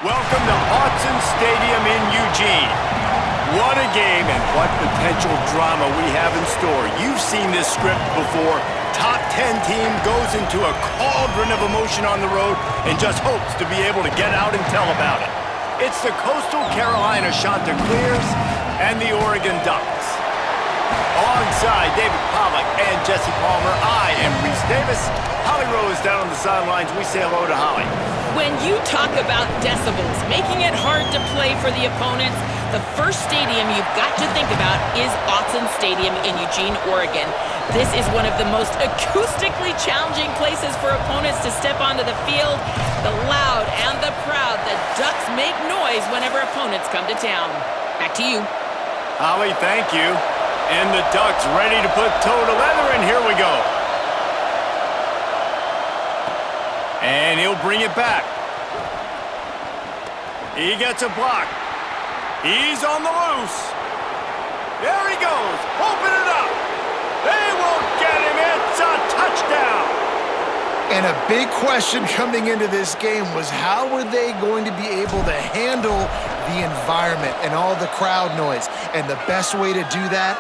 Welcome to Autzen Stadium in Eugene. What a game and what potential drama we have in store. You've seen this script before. Top 10 team goes into a cauldron of emotion on the road and just hopes to be able to get out and tell about it. It's the Coastal Carolina Chanticleers and the Oregon Ducks. Alongside David Pollack and Jesse Palmer, I am Reese Davis. Holly Rose down on the sidelines. We say hello to Holly. When you talk about decibels, making it hard to play for the opponents, the first stadium you've got to think about is Autzen Stadium in Eugene, Oregon. This is one of the most acoustically challenging places for opponents to step onto the field. The loud and the proud, the Ducks make noise whenever opponents come to town. Back to you. Holly, thank you. And the Ducks ready to put toe to leather, and here we go. And he'll bring it back. He gets a block. He's on the loose. There he goes. Open it up. They won't get him. It's a touchdown. And a big question coming into this game was how were they going to be able to handle the environment and all the crowd noise? And the best way to do that,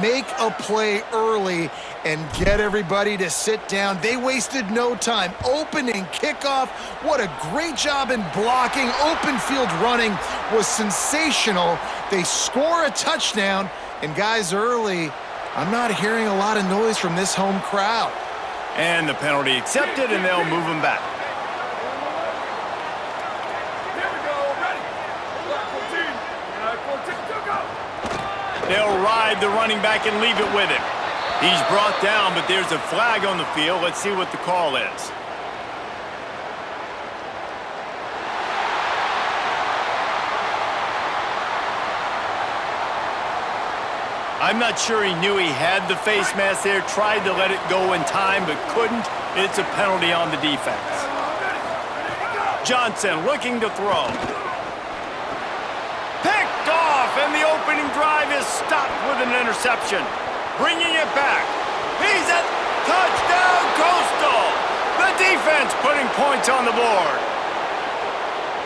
make a play early and get everybody to sit down. They wasted no time. Opening kickoff, what a great job in blocking. Open field running was sensational. They score a touchdown, and guys, early, I'm not hearing a lot of noise from this home crowd. And the penalty accepted, and they'll move him back. They'll ride the running back and leave it with him. He's brought down, but there's a flag on the field. Let's see what the call is. I'm not sure he knew he had the face mask there, tried to let it go in time, but couldn't. It's a penalty on the defense. Johnson looking to throw. Picked off, and the opening drive is stopped with an interception. Bringing it back. He's at touchdown, Coastal. The defense putting points on the board.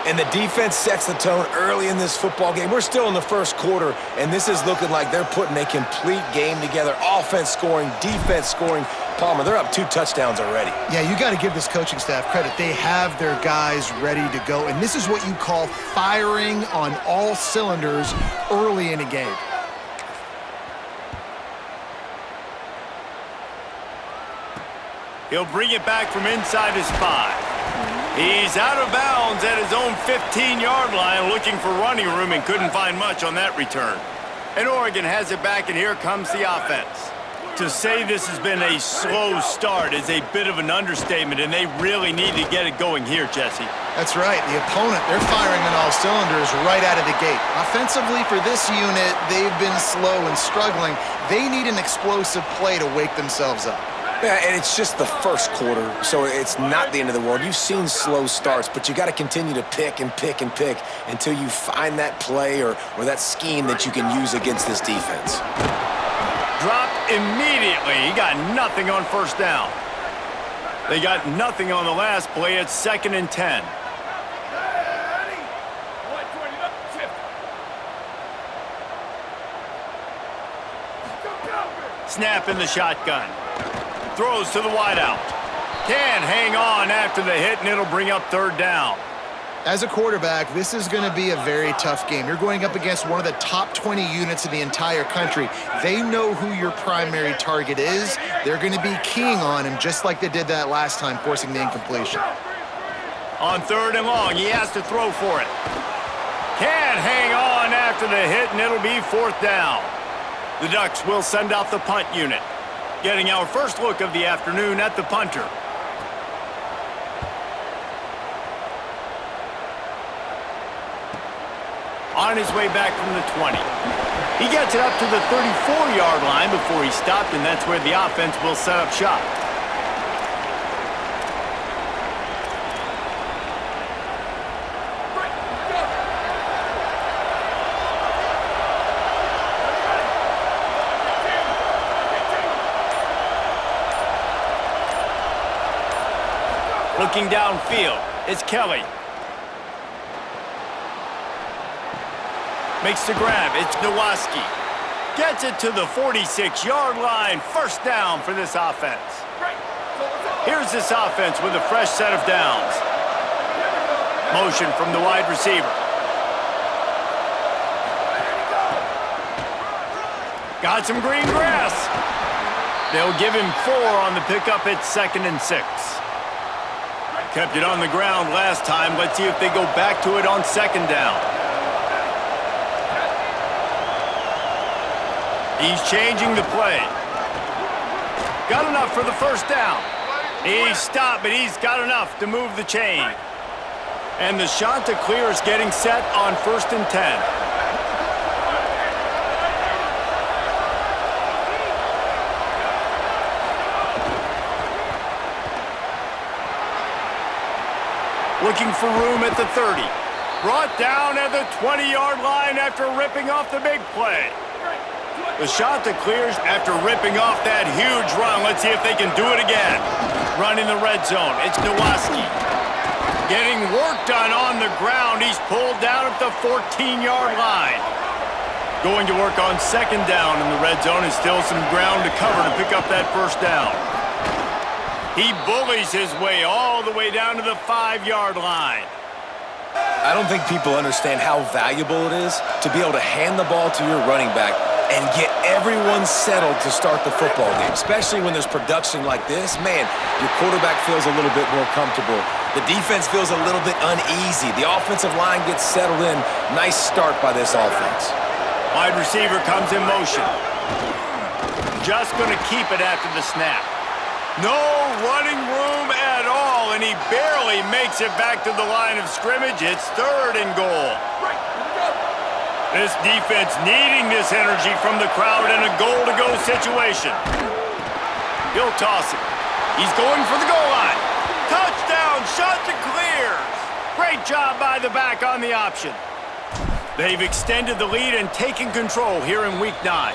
And the defense sets the tone early in this football game. We're still in the first quarter, and this is looking like they're putting a complete game together. Offense scoring, defense scoring. Palmer, they're up 2 touchdowns already. Yeah, you got to give this coaching staff credit. They have their guys ready to go, and this is what you call firing on all cylinders early in a game. He'll bring it back from inside his 5. He's out of bounds at his own 15-yard line, looking for running room and couldn't find much on that return. And Oregon has it back, and here comes the offense. To say this has been a slow start is a bit of an understatement, and they really need to get it going here, Jesse. That's right. The opponent, they're firing on all cylinders right out of the gate. Offensively for this unit, they've been slow and struggling. They need an explosive play to wake themselves up. Yeah, and it's just the first quarter, so it's not the end of the world. You've seen slow starts, but you got to continue to pick and pick and pick until you find that play or that scheme that you can use against this defense. Dropped immediately. He got nothing on first down. They got nothing on the last play. It's 2nd and 10. Snap in the shotgun. Throws to the wideout. Can hang on after the hit, and it'll bring up 3rd down. As a quarterback, this is going to be a very tough game. You're going up against one of the top 20 units in the entire country. They know who your primary target is. They're going to be keying on him just like they did that last time, forcing the incompletion. On 3rd and long, he has to throw for it. Can hang on after the hit, and it'll be 4th down. The Ducks will send out the punt unit. Getting our first look of the afternoon at the punter. On his way back from the 20. He gets it up to the 34-yard line before he stopped, and that's where the offense will set up shop. Looking downfield, it's Kelly. Makes the grab. It's Nowaski. Gets it to the 46-yard line. First down for this offense. Here's this offense with a fresh set of downs. Motion from the wide receiver. Got some green grass. They'll give him 4 on the pickup at 2nd and 6. Kept it on the ground last time. Let's see if they go back to it on 2nd down. He's changing the play. Got enough for the first down. He's stopped, but he's got enough to move the chain. And the Chanticleer is getting set on 1st and 10. Looking for room at the 30. Brought down at the 20-yard line after ripping off the big play. The Chanticleers, after ripping off that huge run, let's see if they can do it again. Running the red zone. It's Nowaski. Getting work done on the ground. He's pulled down at the 14-yard line. Going to work on 2nd down in the red zone, and still some ground to cover to pick up that first down. He bullies his way all the way down to the 5-yard line. I don't think people understand how valuable it is to be able to hand the ball to your running back and get everyone settled to start the football game, especially when there's production like this. Man, your quarterback feels a little bit more comfortable. The defense feels a little bit uneasy. The offensive line gets settled in. Nice start by this offense. Wide receiver comes in motion. Just going to keep it after the snap. No running room at all, and he barely makes it back to the line of scrimmage. It's 3rd and goal. This defense needing this energy from the crowd in a goal-to-go situation. He'll toss it. He's going for the goal line. Touchdown, Chanticleers. Great job by the back on the option. They've extended the lead and taken control here in Week 9.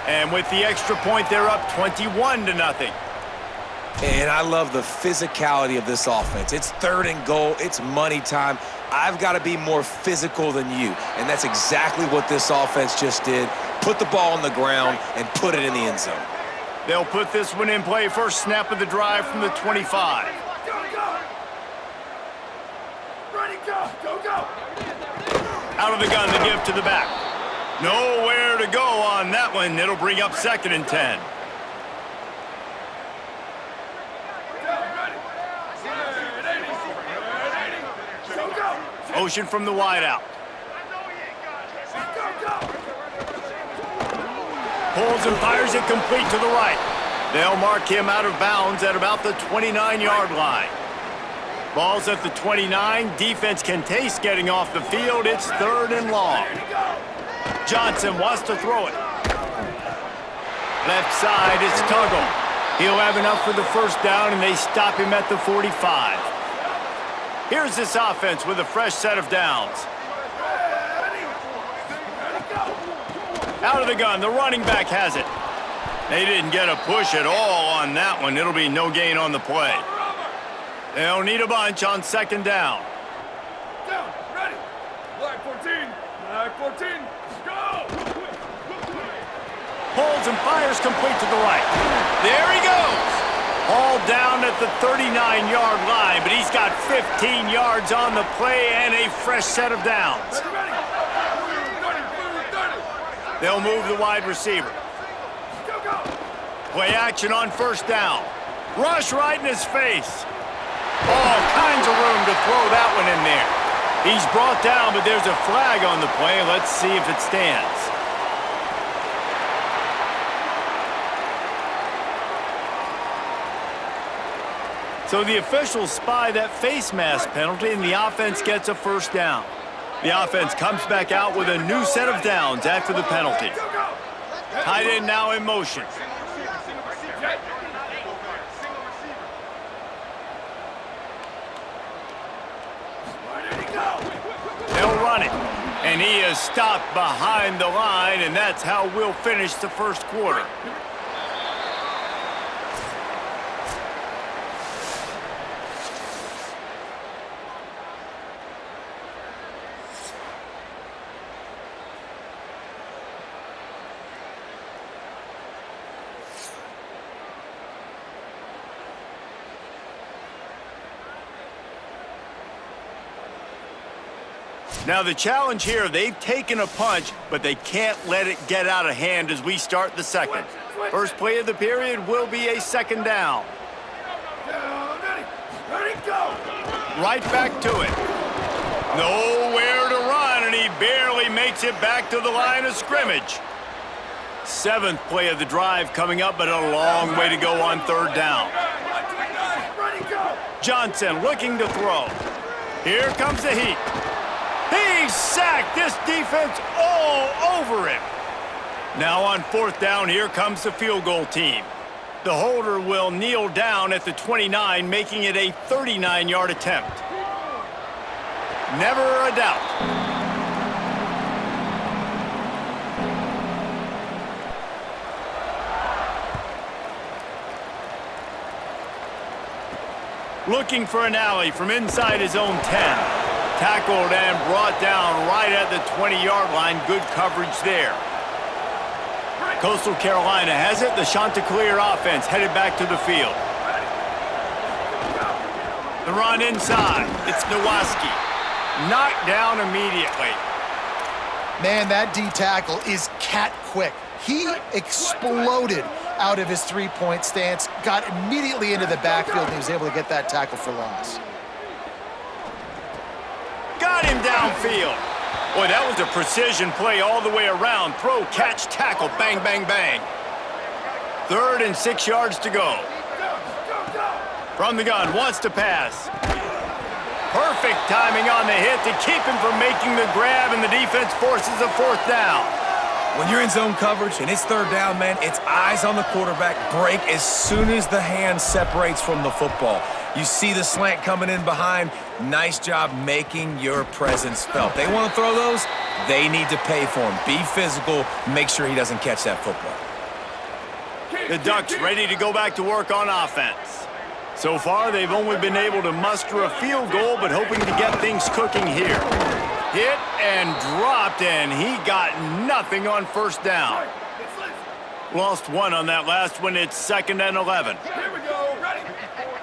And with the extra point, they're up 21-0. And I love the physicality of this offense. It's 3rd and goal. It's money time. I've got to be more physical than you. And that's exactly what this offense just did. Put the ball on the ground and put it in the end zone. They'll put this one in play. First snap of the drive from the 25. Ready, go, go, go. Out of the gun, the give to the back. Nowhere to go on that one. It'll bring up 2nd and 10. Motion from the wideout. Pulls and fires it complete to the right. They'll mark him out of bounds at about the 29-yard line. Ball's at the 29. Defense can taste getting off the field. It's 3rd and long. Johnson wants to throw it. Left side, it's Tuggle. He'll have enough for the first down, and they stop him at the 45. Here's this offense with a fresh set of downs. Out of the gun, the running back has it. They didn't get a push at all on that one. It'll be no gain on the play. They'll need a bunch on 2nd down. Down, ready. Black 14, black 14, go! Pulls and fires complete to the right. There he goes. All down at the 39-yard line, but he's got 15 yards on the play and a fresh set of downs. Ready, ready. 30. They'll move the wide receiver. Go, go. Play action on 1st down. Rush right in his face. All kinds of room to throw that one in there. He's brought down, but there's a flag on the play. Let's see if it stands. So the officials spy that face mask penalty, and the offense gets a first down. The offense comes back out with a new set of downs after the penalty. Tight end now in motion. They'll run it, and he is stopped behind the line, and that's how we'll finish the first quarter. Now the challenge here, they've taken a punch, but they can't let it get out of hand as we start the second. First play of the period will be a second down. Down, ready. Ready, go. Right back to it. Nowhere to run, and he barely makes it back to the line of scrimmage. Seventh play of the drive coming up, but a long way to go on third down. Ready, go. Johnson looking to throw. Here comes the heat. He's sacked. This defense all over him. Now on fourth down, here comes the field goal team. The holder will kneel down at the 29, making it a 39-yard attempt. Never a doubt. Looking for an alley from inside his own 10. Tackled and brought down right at the 20-yard line. Good coverage there. Coastal Carolina has it. The Chanticleer offense headed back to the field. The run inside. It's Nowaski. Knocked down immediately. Man, that D tackle is cat quick. He exploded out of his three-point stance, got immediately into the backfield, and he was able to get that tackle for loss. Got him downfield. Boy, that was a precision play all the way around. Throw, catch, tackle, bang, bang, bang. 3rd and 6 yards to go. From the gun, wants to pass. Perfect timing on the hit to keep him from making the grab, and the defense forces a 4th down. When you're in zone coverage and it's third down, man, it's eyes on the quarterback. Break as soon as the hand separates from the football. You see the slant coming in behind. Nice job making your presence felt. They want to throw those, they need to pay for them. Be physical, make sure he doesn't catch that football. The Ducks ready to go back to work on offense. So far, they've only been able to muster a field goal, but hoping to get things cooking here. Hit and dropped, and he got nothing on first down. Lost one on that last one. It's 2nd and 11. Here we go. Ready.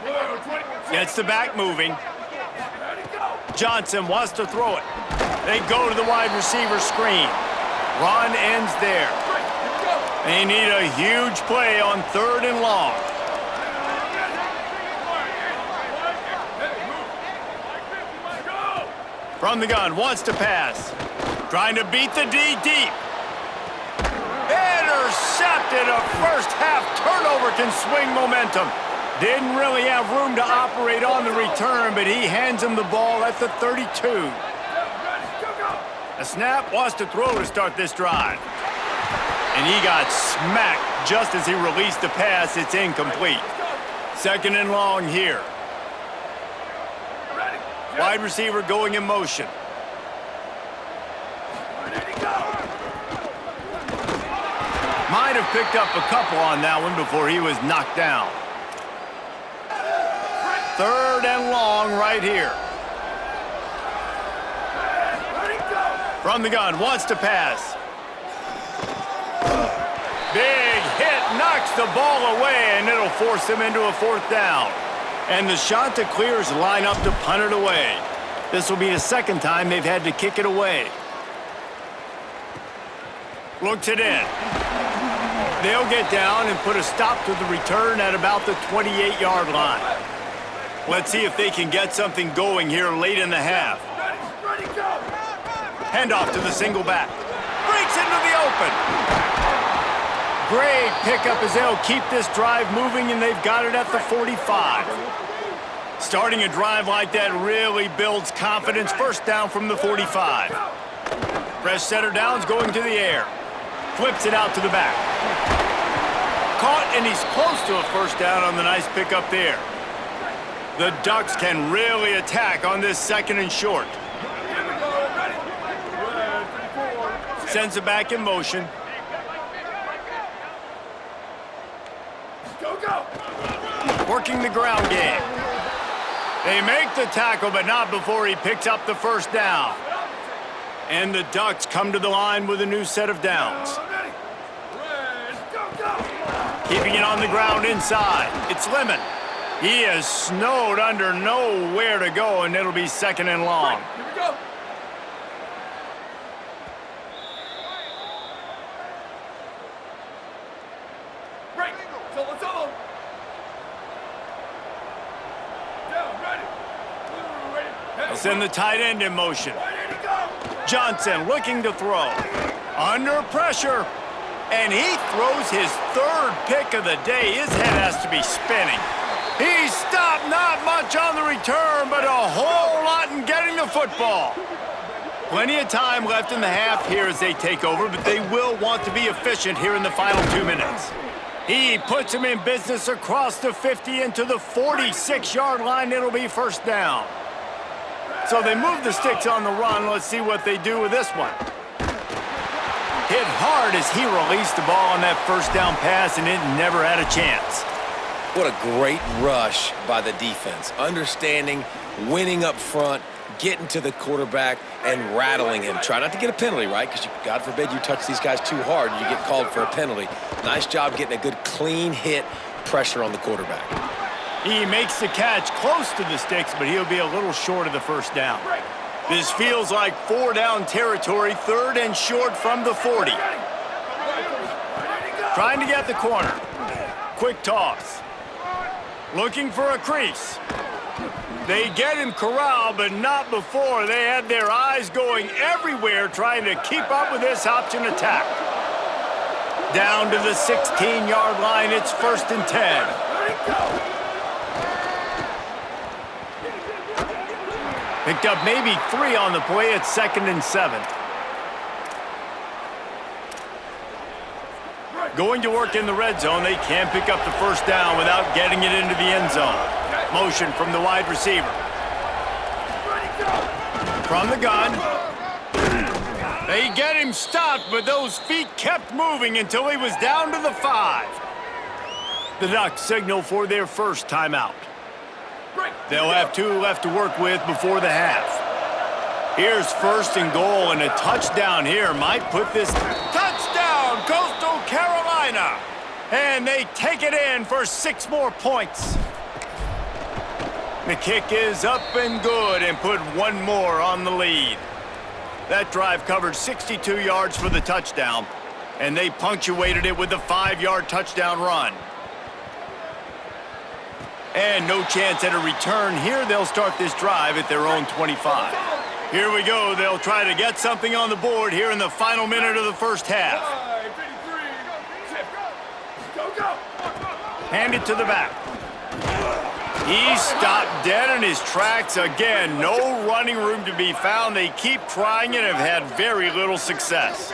Blue, 20. Gets the back moving. Ready, go. Johnson wants to throw it. They go to the wide receiver screen. Run ends there. Right, here we go. They need a huge play on 3rd and long. From the gun, wants to pass. Trying to beat the D deep. Intercepted. A first half turnover can swing momentum. Didn't really have room to operate on the return, but he hands him the ball at the 32. A snap, wants to throw to start this drive. And he got smacked just as he released the pass. It's incomplete. 2nd and long here. Wide receiver going in motion. Might have picked up a couple on that one before he was knocked down. 3rd and long right here. From the gun, wants to pass. Big hit, knocks the ball away, and it'll force him into a 4th down. And the Chanticleers line up to punt it away. This will be the 2nd time they've had to kick it away. Looks it in. They'll get down and put a stop to the return at about the 28-yard line. Let's see if they can get something going here late in the half. Ready, go. Handoff to the single back. Breaks into the open. Great pickup as they'll keep this drive moving, and they've got it at the 45. Starting a drive like that really builds confidence. First down from the 45. Fresh setter downs going to the air. Flips it out to the back. Caught, and he's close to a first down on the nice pickup there. The Ducks can really attack on this 2nd and short. Here we go. Ready. Red, 34. Sends it back in motion. Go, go. Working the ground game. They make the tackle, but not before he picks up the first down. And the Ducks come to the line with a new set of downs. Ready. Red, go, go. Keeping it on the ground inside. It's Lemon. He is snowed under, nowhere to go, and it'll be 2nd and long. Here we go. Break. Solo, solo. Down, ready. Ready. They'll send the tight end in motion. Ready to go. Johnson looking to throw. Under pressure. And he throws his third pick of the day. His head has to be spinning. He stopped, not much on the return, but a whole lot in getting the football. Plenty of time left in the half here as they take over, but they will want to be efficient here in the final 2 minutes. He puts him in business across the 50 into the 46-yard line. It'll be first down. So they move the sticks on the run. Let's see what they do with this one. Hit hard as he released the ball on that first down pass, and it never had a chance. What a great rush by the defense. Understanding, winning up front, getting to the quarterback, and rattling him. Try not to get a penalty, right? Because God forbid you touch these guys too hard, you get called for a penalty. Nice job getting a good clean hit, pressure on the quarterback. He makes the catch close to the sticks, but he'll be a little short of the first down. This feels like 4-down territory, 3rd and short from the 40. Trying to get the corner. Quick toss. Looking for a crease. They get him corralled, but not before. They had their eyes going everywhere trying to keep up with this option attack. Down to the 16-yard line, it's 1st and 10. Picked up maybe 3 on the play at 2nd and 7. Going to work in the red zone, they can't pick up the first down without getting it into the end zone. Motion from the wide receiver. From the gun. They get him stopped, but those feet kept moving until he was down to the 5. The Ducks signal for their first timeout. They'll have 2 left to work with before the half. Here's 1st and goal, and a touchdown here might put this... Touchdown, Coastal Carolina! And they take it in for 6 more points. The kick is up and good and put 1 more on the lead. That drive covered 62 yards for the touchdown, and they punctuated it with a 5-yard touchdown run. And no chance at a return here. They'll start this drive at their own 25. Here we go. They'll try to get something on the board here in the final minute of the first half. Hand it to the back. He stopped dead in his tracks again. No running room to be found. They keep trying it and have had very little success.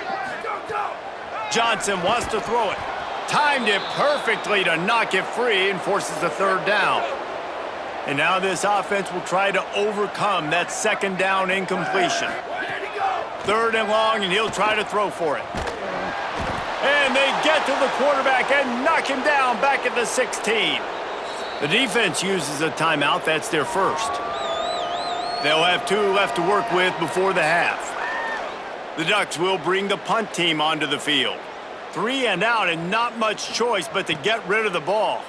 Johnson wants to throw it. Timed it perfectly to knock it free and forces the 3rd down. And now this offense will try to overcome that 2nd down incompletion. 3rd and long, and he'll try to throw for it. And they get to the quarterback and knock him down back at the 16. The defense uses a timeout. That's their first. They'll have 2 left to work with before the half. The Ducks will bring the punt team onto the field. 3 and out, and not much choice but to get rid of the ball.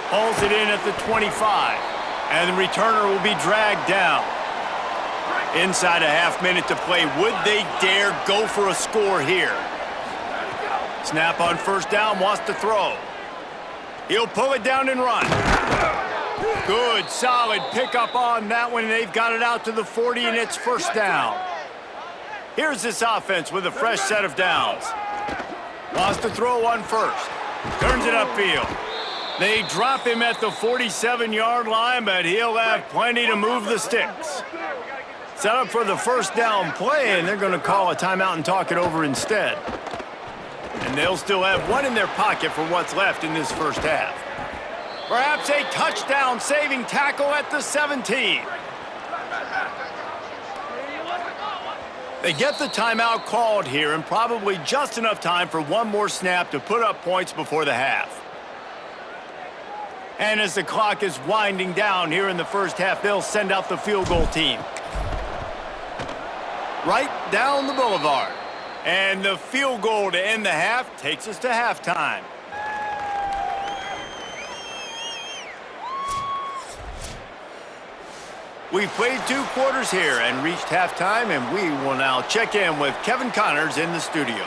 Hauls it in at the 25, and the returner will be dragged down. Inside a half minute to play. Would they dare go for a score here? Snap on 1st down, wants to throw. He'll pull it down and run. Good, solid pickup on that one, and they've got it out to the 40, and it's 1st down. Here's this offense with a fresh set of downs. Wants to throw on 1st. Turns it upfield. They drop him at the 47-yard line, but he'll have plenty to move the sticks. Set up for the 1st down play, and they're going to call a timeout and talk it over instead. And they'll still have 1 in their pocket for what's left in this first half. Perhaps a touchdown-saving tackle at the 17. They get the timeout called here, and probably just enough time for 1 more snap to put up points before the half. And as the clock is winding down here in the first half, they'll send out the field goal team. Right down the boulevard. And the field goal to end the half takes us to halftime. We've played 2 quarters here and reached halftime, and we will now check in with Kevin Connors in the studio.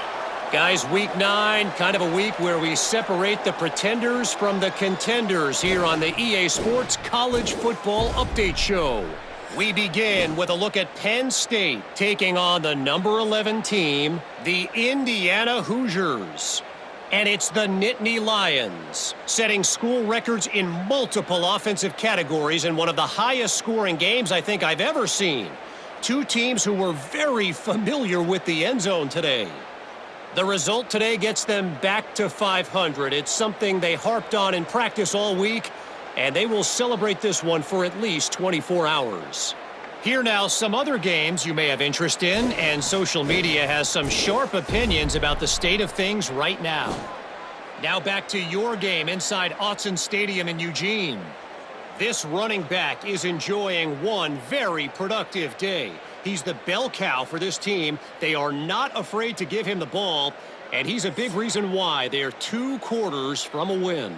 Guys, week 9, kind of a week where we separate the pretenders from the contenders here on the EA Sports College Football Update Show. We begin with a look at Penn State taking on the number 11 team, the Indiana Hoosiers. And it's the Nittany Lions, setting school records in multiple offensive categories in one of the highest scoring games I think I've ever seen. 2 teams who were very familiar with the end zone today. The result today gets them back to 500. It's something they harped on in practice all week, and they will celebrate this one for at least 24 hours. Here now, some other games you may have interest in, and social media has some sharp opinions about the state of things right now. Now back to your game inside Autzen Stadium in Eugene. This running back is enjoying one very productive day. He's the bell cow for this team. They are not afraid to give him the ball, and he's a big reason why they're 2 quarters from a win.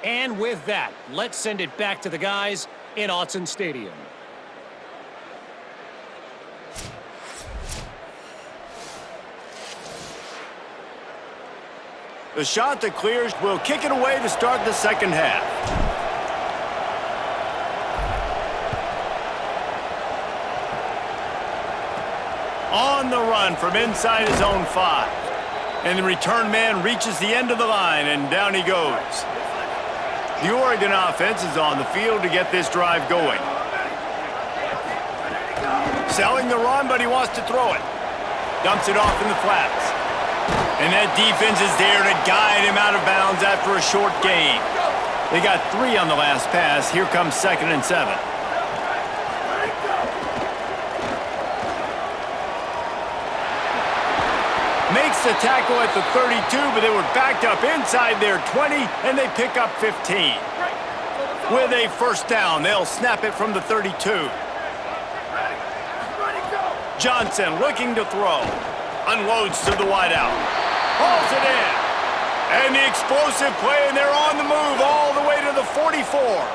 And with that, let's send it back to the guys in Autzen Stadium. The Chanticleers will kick it away to start the second half. On the run from inside his own 5. And the return man reaches the end of the line, and down he goes. The Oregon offense is on the field to get this drive going. Selling the run, but he wants to throw it. Dumps it off in the flats. And that defense is there to guide him out of bounds after a short gain. They got 3 on the last pass. Here comes 2nd and 7. Makes the tackle at the 32, but they were backed up inside their 20, and they pick up 15. With a first down, they'll snap it from the 32. Johnson looking to throw. Unloads to the wideout. Hauls it in. And the explosive play, and they're on the move all the way to the 44.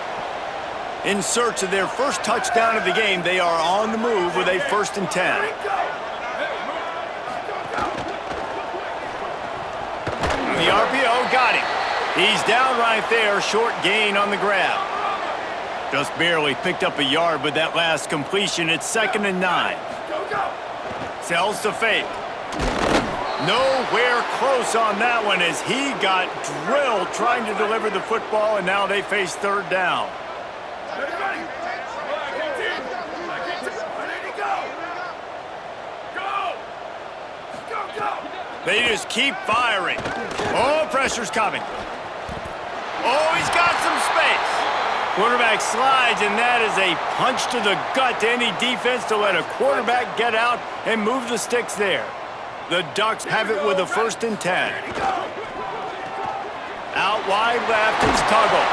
In search of their first touchdown of the game, they are on the move with a 1st and 10. The RPO got him. He's down right there, short gain on the grab. Just barely picked up a yard with that last completion. It's 2nd and 9. Sells to fake. Nowhere close on that one as he got drilled trying to deliver the football, and now they face 3rd down. They just keep firing. Oh, pressure's coming. Oh, he's got some space. Quarterback slides, and that is a punch to the gut to any defense to let a quarterback get out and move the sticks there. The Ducks have it with a 1st and 10. Out wide left, it's Tuggle.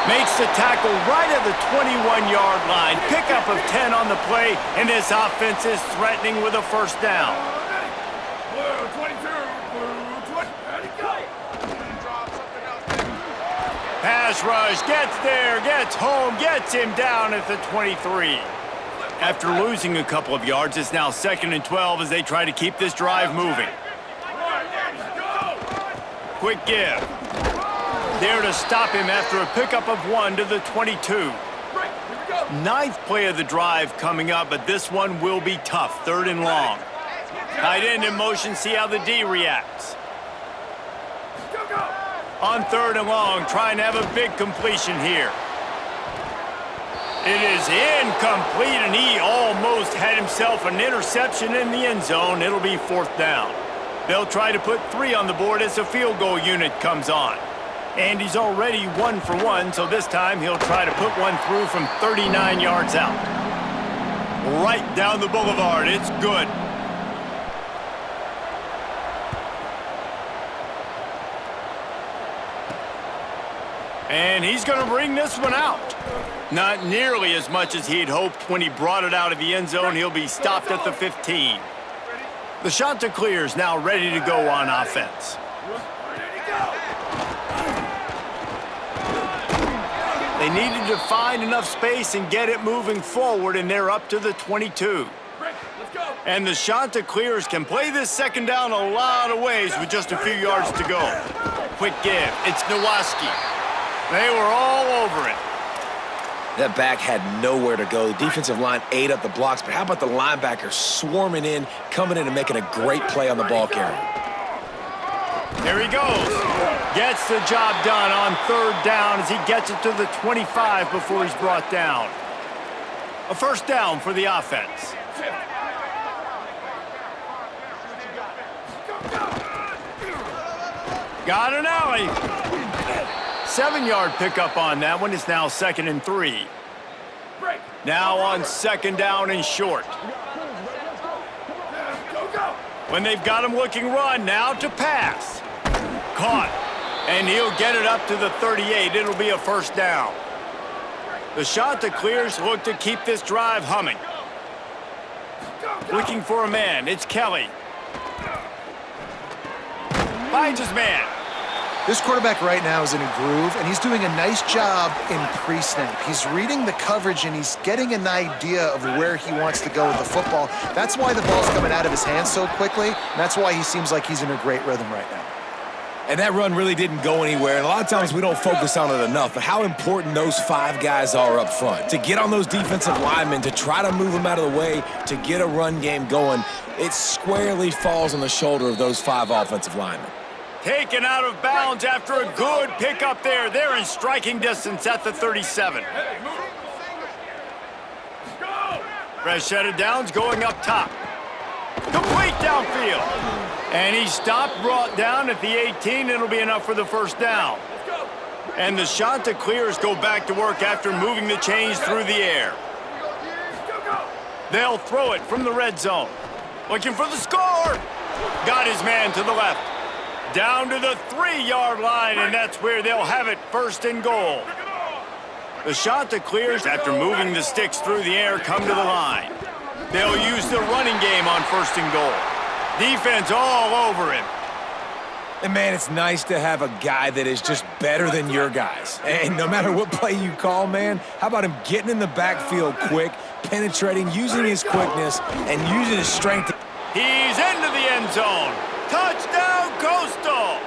Makes the tackle right at the 21-yard line. Pickup of 10 on the play, and this offense is threatening with a 1st down. Pass rush, gets there, gets home, gets him down at the 23. After losing a couple of yards, it's now 2nd and 12 as they try to keep this drive moving. Quick give. There to stop him after a pickup of 1 to the 22. 9th play of the drive coming up, but this one will be tough. 3rd and long. Tight end in motion, see how the D reacts. On 3rd and long, trying to have a big completion here. It is incomplete, and he almost had himself an interception in the end zone. It'll be 4th down. They'll try to put 3 on the board as the field goal unit comes on. And he's already 1 for 1, so this time he'll try to put one through from 39 yards out. Right down the boulevard. It's good. And he's going to bring this one out. Not nearly as much as he'd hoped when he brought it out of the end zone. He'll be stopped at the 15. The Chanticleers now ready to go on offense. They needed to find enough space and get it moving forward, and they're up to the 22. Break. Let's go. And the Chanticleers can play this second down a lot of ways with just a few yards to go. Quick give. It's Nowaski. They were all over it. That back had nowhere to go. The defensive line ate up the blocks, but how about the linebackers swarming in, coming in and making a great play on the ball carrier? Here he goes. Gets the job done on third down as he gets it to the 25 before he's brought down. A first down for the offense. Got an alley. 7-yard pickup on that one. It's now 2nd and 3. Break. Now on 2nd down and short. Go, go. When they've got him looking run, now to pass. Caught. And he'll get it up to the 38. It'll be a first down. The Chanticleers look to keep this drive humming. Looking for a man. It's Kelly. Finds his man. This quarterback right now is in a groove, and he's doing a nice job in pre-snap. He's reading the coverage, and he's getting an idea of where he wants to go with the football. That's why the ball's coming out of his hands so quickly, and that's why he seems like he's in a great rhythm right now. And that run really didn't go anywhere, and a lot of times we don't focus on it enough, but how important those 5 guys are up front. To get on those defensive linemen, to try to move them out of the way, to get a run game going, it squarely falls on the shoulder of those 5 offensive linemen. Taken out of bounds after a good pickup there. They're in striking distance at the 37. Hey, move. Go. Fresh set of downs going up top. Complete downfield. And he stopped, brought down at the 18. It'll be enough for the first down. Let's go. And the Chanticleers go back to work after moving the chains through the air. Go, go. They'll throw it from the red zone. Looking for the score. Got his man to the left. Down to the 3-yard line, and that's where they'll have it, 1st and goal. The Chanticleers, after moving the sticks through the air, come to the line. They'll use the running game on 1st and goal. Defense all over him. And, man, it's nice to have a guy that is just better than your guys. And no matter what play you call, man, how about him getting in the backfield quick, penetrating, using his quickness, and using his strength. He's into the end zone. Touchdown, Coastal!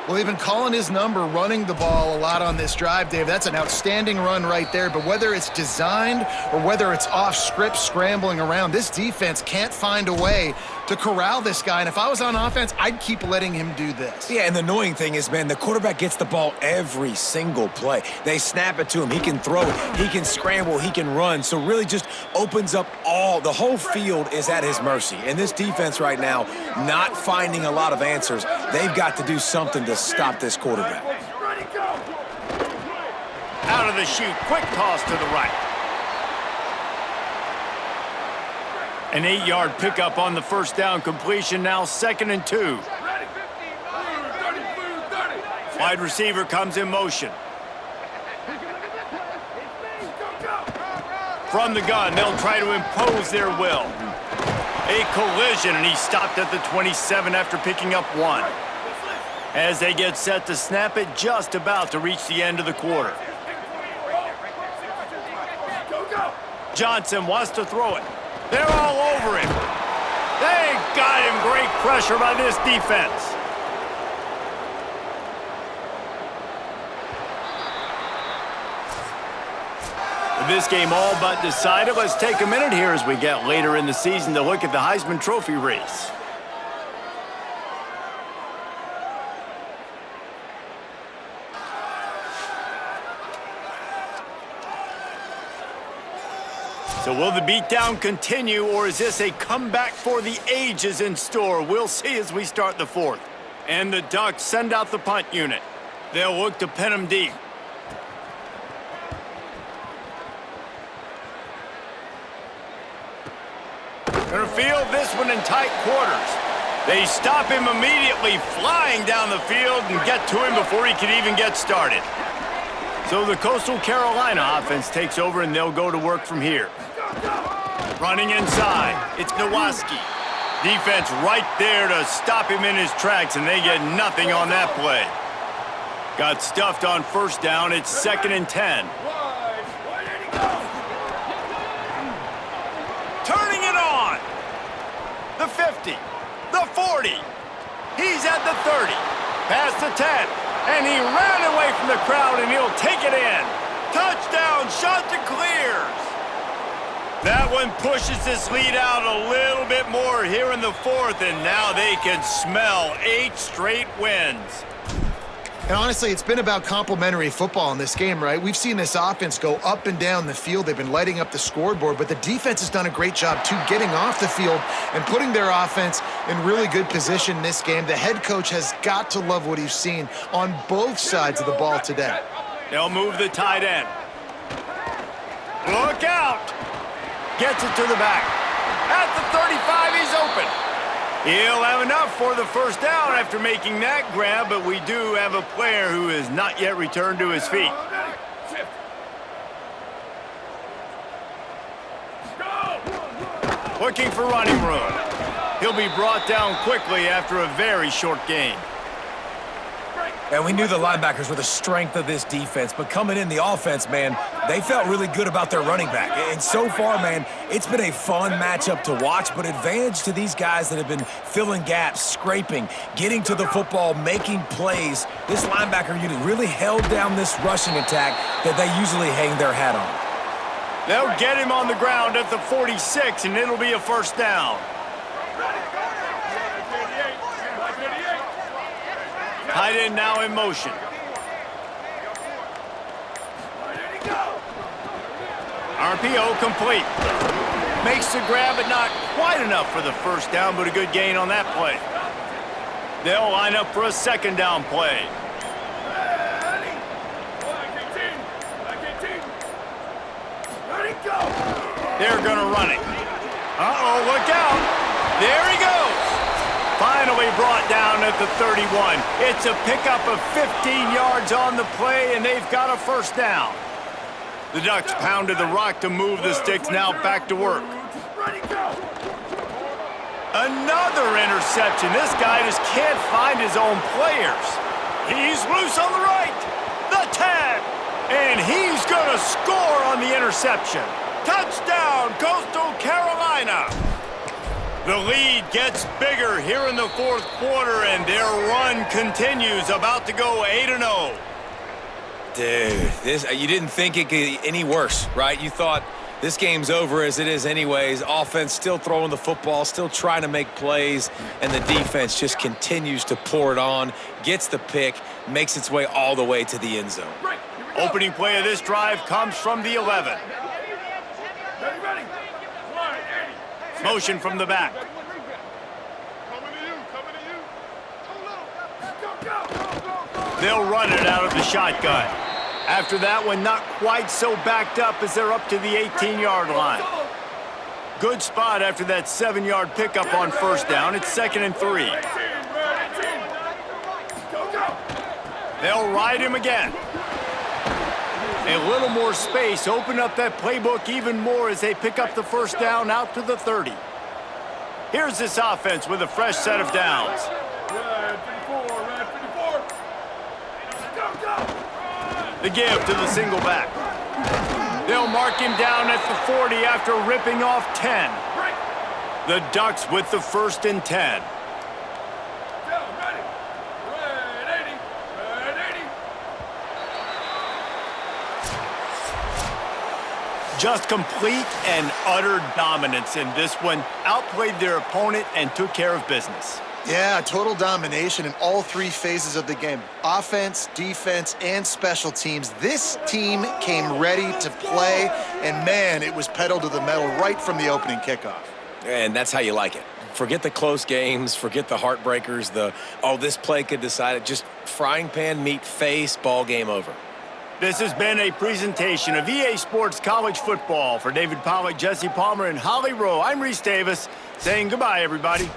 Well, they've been calling his number, running the ball a lot on this drive, Dave. That's an outstanding run right there. But whether it's designed or whether it's off script, scrambling around, this defense can't find a way to corral this guy. And if I was on offense, I'd keep letting him do this. Yeah, and the annoying thing is, man, the quarterback gets the ball every single play. They snap it to him. He can throw it. He can scramble. He can run. So really just opens up the whole field is at his mercy. And this defense right now, not finding a lot of answers. They've got to do something to stop this quarterback. Ready, go. Out of the chute, quick toss to the right. An 8-yard pickup on the first down completion, now 2nd and 2. Ready. Blue 30. Wide receiver comes in motion. Go, go. From the gun, they'll try to impose their will. A collision, and he stopped at the 27 after picking up 1. As they get set to snap it, just about to reach the end of the quarter. Go, go. Johnson wants to throw it. They're all over him. They got him. Great pressure by this defense. With this game all but decided, let's take a minute here as we get later in the season to look at the Heisman Trophy race. So will the beatdown continue, or is this a comeback for the ages in store? We'll see as we start the 4th. And the Ducks send out the punt unit. They'll look to pin them deep. Gonna field this one in tight quarters. They stop him immediately, flying down the field and get to him before he can even get started. So the Coastal Carolina offense takes over, and they'll go to work from here. Running inside, it's Nowaski. Defense right there to stop him in his tracks, and they get nothing on that play. Got stuffed on first down. It's 2nd and 10. Wide 80, go! Turning it on. The 50. The 40. He's at the 30. Past the 10. And he ran away from the crowd, and he'll take it in. Touchdown, shot to clears. That one pushes this lead out a little bit more here in the 4th, and now they can smell 8 straight wins. And honestly, it's been about complementary football in this game, right? We've seen this offense go up and down the field. They've been lighting up the scoreboard, but the defense has done a great job, too, getting off the field and putting their offense in really good position in this game. The head coach has got to love what he's seen on both sides of the ball today. They'll move the tight end. Look out! Gets it to the back. At the 35, he's open. He'll have enough for the first down after making that grab, but we do have a player who has not yet returned to his feet. Looking for running room. He'll be brought down quickly after a very short gain. And we knew the linebackers were the strength of this defense, but coming in the offense, man, they felt really good about their running back. And so far, man, it's been a fun matchup to watch, but advantage to these guys that have been filling gaps, scraping, getting to the football, making plays. This linebacker unit really held down this rushing attack that they usually hang their hat on. They'll get him on the ground at the 46, and it'll be a first down. Tight end now in motion. RPO complete. Makes the grab, but not quite enough for the first down, but a good gain on that play. They'll line up for a second down play. They're going to run it. Uh-oh, look out. There he goes. Finally brought down at the 31. It's a pickup of 15 yards on the play, and they've got a first down. The Ducks pounded the rock to move the sticks, now back to work. Another interception. This guy just can't find his own players. He's loose on the right. The 10. And he's going to score on the interception. Touchdown, Coastal Carolina. The lead gets bigger here in the 4th quarter, and their run continues, about to go 8-0. Dude, you didn't think it could get any worse, right? You thought this game's over as it is anyways. Offense still throwing the football, still trying to make plays, and the defense just continues to pour it on, gets the pick, makes its way all the way to the end zone. Opening play of this drive comes from the 11. Motion from the back. They'll run it out of the shotgun. After that one, not quite so backed up as they're up to the 18-yard line. Good spot after that 7-yard pickup on first down. It's 2nd and 3. They'll ride him again. A little more space, open up that playbook even more as they pick up the first down out to the 30. Here's this offense with a fresh set of downs. The give to the single back. They'll mark him down at the 40 after ripping off 10. The Ducks with the 1st and 10. Just complete and utter dominance in this one. Outplayed their opponent and took care of business. Yeah, total domination in all 3 phases of the game. Offense, defense, and special teams. This team came ready to play, and man, it was pedal to the metal right from the opening kickoff. And that's how you like it. Forget the close games, forget the heartbreakers, this play could decide it. Just frying pan meet face, ball game over. This has been a presentation of EA Sports College Football. For David Pollack, Jesse Palmer, and Holly Rowe, I'm Reese Davis saying goodbye, everybody.